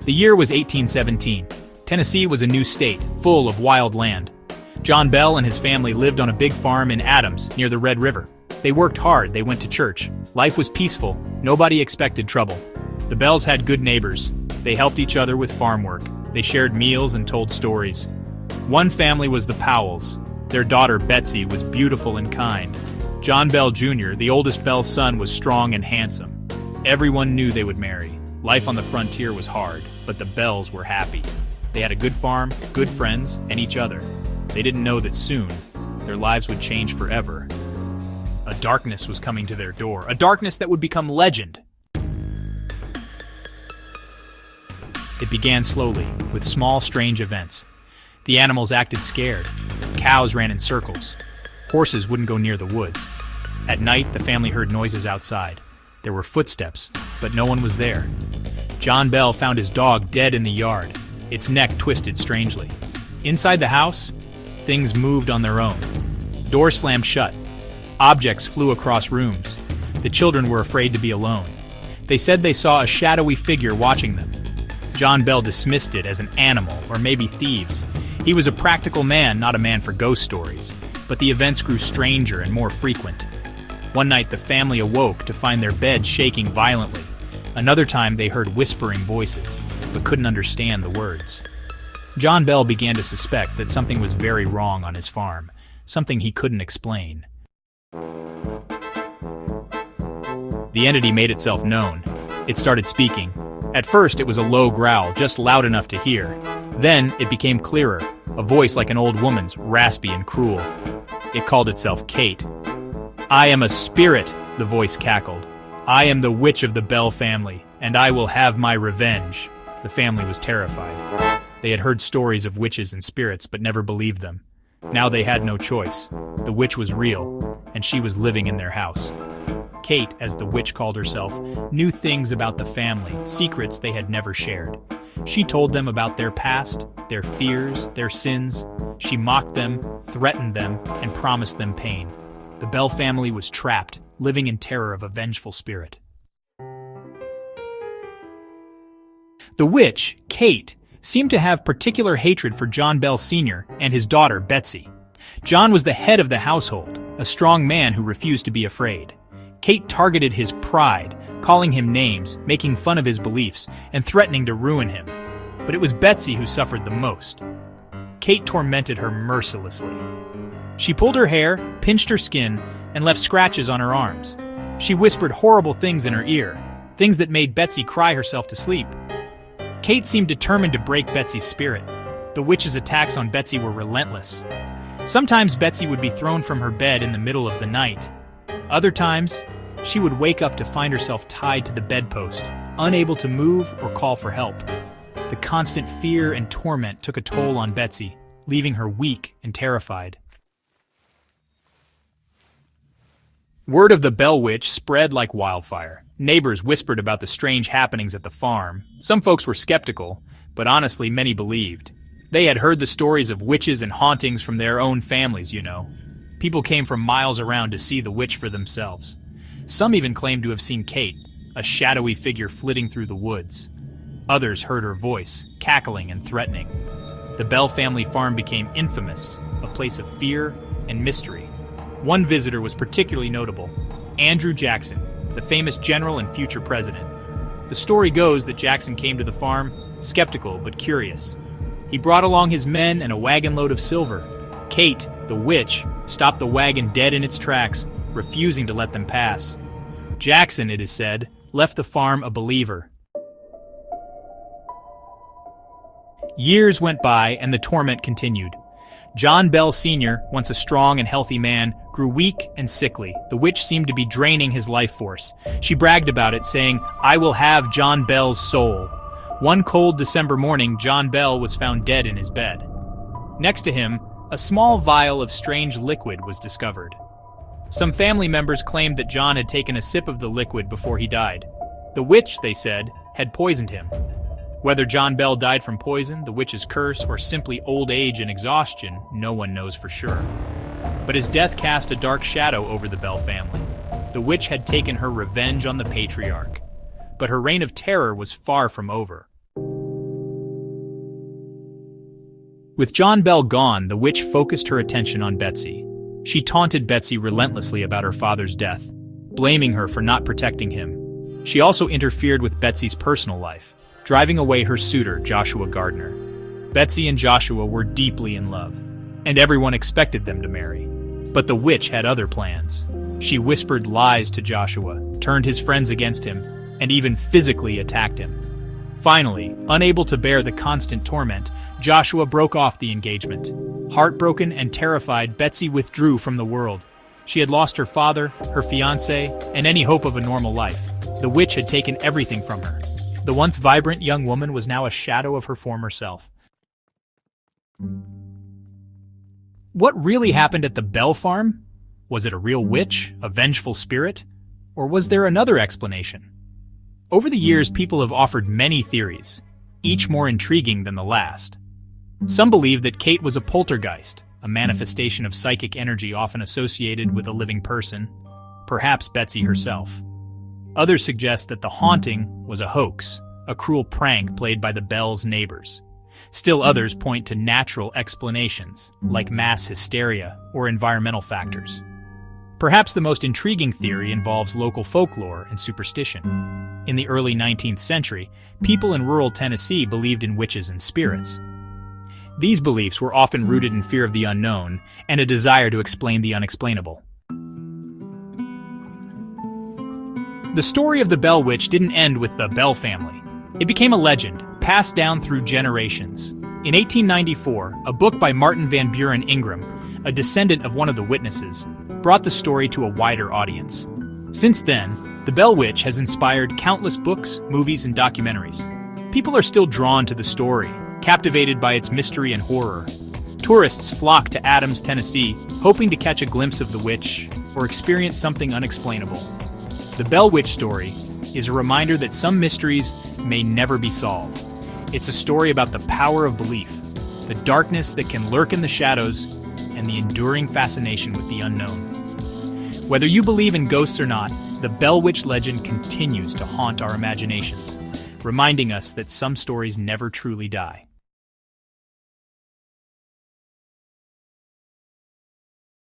The year was 1817. Tennessee was a new state, full of wild land. John Bell and his family lived on a big farm in Adams, near the Red River. They worked hard, they went to church. Life was peaceful, nobody expected trouble. The Bells had good neighbors. They helped each other with farm work. They shared meals and told stories. One family was the Powells. Their daughter, Betsy, was beautiful and kind. John Bell Jr., the oldest Bell's son, was strong and handsome. Everyone knew they would marry. Life on the frontier was hard, but the Bells were happy. They had a good farm, good friends, and each other. They didn't know that soon, their lives would change forever. A darkness was coming to their door, a darkness that would become legend. It began slowly, with small, strange events. The animals acted scared. Cows ran in circles. Horses wouldn't go near the woods. At night, the family heard noises outside. There were footsteps, but no one was there. John Bell found his dog dead in the yard, its neck twisted strangely. Inside the house, things moved on their own. Doors slammed shut. Objects flew across rooms. The children were afraid to be alone. They said they saw a shadowy figure watching them. John Bell dismissed it as an animal, or maybe thieves. He was a practical man, not a man for ghost stories. But the events grew stranger and more frequent. One night, the family awoke to find their bed shaking violently. Another time, they heard whispering voices, but couldn't understand the words. John Bell began to suspect that something was very wrong on his farm, something he couldn't explain. The entity made itself known. It started speaking. At first, it was a low growl, just loud enough to hear. Then, it became clearer, a voice like an old woman's, raspy and cruel. It called itself Kate. "I am a spirit," the voice cackled. "I am the witch of the Bell family, and I will have my revenge." The family was terrified. They had heard stories of witches and spirits, but never believed them. Now they had no choice. The witch was real, and she was living in their house. Kate, as the witch called herself, knew things about the family, secrets they had never shared. She told them about their past, their fears, their sins. She mocked them, threatened them, and promised them pain. The Bell family was trapped, living in terror of a vengeful spirit. The witch, Kate, seemed to have particular hatred for John Bell Sr. and his daughter, Betsy. John was the head of the household, a strong man who refused to be afraid. Kate targeted his pride, calling him names, making fun of his beliefs, and threatening to ruin him. But it was Betsy who suffered the most. Kate tormented her mercilessly. She pulled her hair, pinched her skin, and left scratches on her arms. She whispered horrible things in her ear, things that made Betsy cry herself to sleep. Kate seemed determined to break Betsy's spirit. The witch's attacks on Betsy were relentless. Sometimes Betsy would be thrown from her bed in the middle of the night. Other times, she would wake up to find herself tied to the bedpost, unable to move or call for help. The constant fear and torment took a toll on Betsy, leaving her weak and terrified. Word of the Bell Witch spread like wildfire. Neighbors whispered about the strange happenings at the farm. Some folks were skeptical, but honestly, many believed. They had heard the stories of witches and hauntings from their own families, you know. People came from miles around to see the witch for themselves. Some even claimed to have seen Kate, a shadowy figure flitting through the woods. Others heard her voice, cackling and threatening. The Bell family farm became infamous, a place of fear and mystery. One visitor was particularly notable, Andrew Jackson, the famous general and future president. The story goes that Jackson came to the farm, skeptical but curious. He brought along his men and a wagon load of silver. Kate, the witch, stopped the wagon dead in its tracks, refusing to let them pass. Jackson, it is said, left the farm a believer. Years went by and the torment continued. John Bell Sr., once a strong and healthy man, grew weak and sickly. The witch seemed to be draining his life force. She bragged about it, saying, "I will have John Bell's soul." One cold December morning, John Bell was found dead in his bed. Next to him, a small vial of strange liquid was discovered. Some family members claimed that John had taken a sip of the liquid before he died. The witch, they said, had poisoned him. Whether John Bell died from poison, the witch's curse, or simply old age and exhaustion, no one knows for sure. But his death cast a dark shadow over the Bell family. The witch had taken her revenge on the Patriarch. But her reign of terror was far from over. With John Bell gone, the witch focused her attention on Betsy. She taunted Betsy relentlessly about her father's death, blaming her for not protecting him. She also interfered with Betsy's personal life, driving away her suitor, Joshua Gardner. Betsy and Joshua were deeply in love, and everyone expected them to marry. But the witch had other plans. She whispered lies to Joshua, turned his friends against him, and even physically attacked him. Finally, unable to bear the constant torment, Joshua broke off the engagement. Heartbroken and terrified, Betsy withdrew from the world. She had lost her father, her fiancé, and any hope of a normal life. The witch had taken everything from her. The once vibrant young woman was now a shadow of her former self. What really happened at the Bell farm? Was it a real witch, a vengeful spirit? Or was there another explanation? Over the years, people have offered many theories, each more intriguing than the last. Some believe that Kate was a poltergeist, a manifestation of psychic energy often associated with a living person, perhaps Betsy herself. Others suggest that the haunting was a hoax, a cruel prank played by the Bells' neighbors. Still others point to natural explanations, like mass hysteria or environmental factors. Perhaps the most intriguing theory involves local folklore and superstition. In the early 19th century, people in rural Tennessee believed in witches and spirits. These beliefs were often rooted in fear of the unknown and a desire to explain the unexplainable. The story of the Bell Witch didn't end with the Bell family. It became a legend, passed down through generations. In 1894, a book by Martin Van Buren Ingram, a descendant of one of the witnesses, brought the story to a wider audience. Since then, the Bell Witch has inspired countless books, movies, and documentaries. People are still drawn to the story, captivated by its mystery and horror. Tourists flock to Adams, Tennessee, hoping to catch a glimpse of the witch or experience something unexplainable. The Bell Witch story is a reminder that some mysteries may never be solved. It's a story about the power of belief, the darkness that can lurk in the shadows, and the enduring fascination with the unknown. Whether you believe in ghosts or not, the Bell Witch legend continues to haunt our imaginations, reminding us that some stories never truly die.